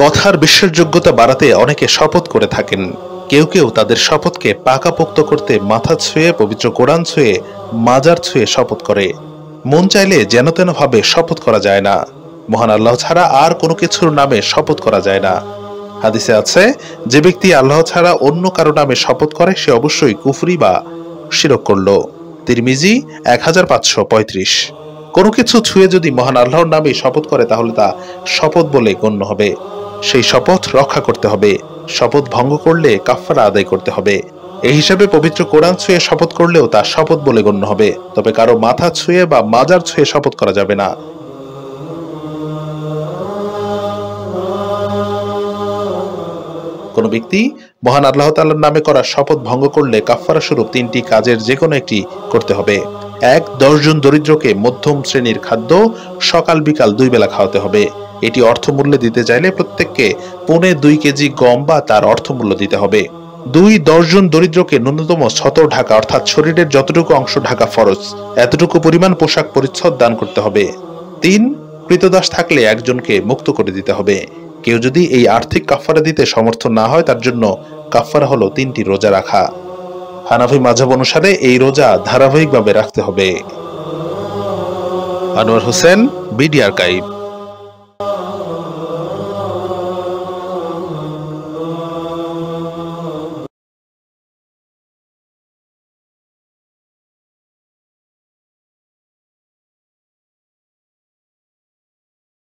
কথার বিশ্বাসযোগ্যতা বাড়াতে অনেকে শপথ করে থাকেন। কেউ কেউ তাদের শপথকে পাকাপোক্ত করতে মাথা ছুঁয়ে, পবিত্র কোরআন ছুঁয়ে, মাজার ছুঁয়ে শপথ করে। মন চাইলে যেন তেন ভাবে শপথ করা যায় না। মহান আল্লাহ ছাড়া আর কোনো কিছুর নামে শপথ করা যায় না। হাদিসে আছে, যে ব্যক্তি আল্লাহ ছাড়া অন্য কারো নামে শপথ করে সে অবশ্যই কুফরি বা শিরক করল। তিরমিজি 1535। কোনো কিছু ছুঁয়ে যদি মহান আল্লাহর নামে শপথ করে তাহলে তা শপথ বলে গণ্য হবে। সেই শপথ রক্ষা করতে হবে। শপথ ভঙ্গ করলে কাফারা আদায় করতে হবে। এই হিসাবে পবিত্র কোরআন ছুঁয়ে শপথ করলেও তা শপথ বলে গণ্য হবে। তবে কারো মাথা ছুঁয়ে বা মাজার ছুঁয়ে শপথ করা যাবে না। কোনো ব্যক্তি মহান আল্লাহ তাআলার নামে করা শপথ ভঙ্গ করলে কাফারা স্বরূপ 3টি কাজের যে কোনো একটি করতে হবে। 1. 10 জন দরিদ্রকে মধ্যম শ্রেণীর খাদ্য সকাল বিকাল 2 বেলা খাওয়াতে হবে। এটি অর্থমূল্যে দিতে চাইলে প্রত্যেককে 2.25 কেজি গম বা তার অর্থমূল্য দিতে হবে। 2. 10 জন দরিদ্রকে ন্যূনতম ছতর ঢাকা অর্থাৎ শরীরের যতটুকু অংশ ঢাকা ফরজ এতটুকু পরিমাণ পোশাক পরিচ্ছদ দান করতে হবে। 3. কৃতদাস থাকলে একজনকে মুক্ত করে দিতে হবে। কেউ যদি এই আর্থিক কাফারা দিতে সমর্থ না হয় তার জন্য কাফারা হলো 3টি রোজা রাখা। হানাফি মাযহাব অনুসারে এই রোজা ধারাবাহিকভাবে রাখতে হবে। Anwar Hossain, BD archive.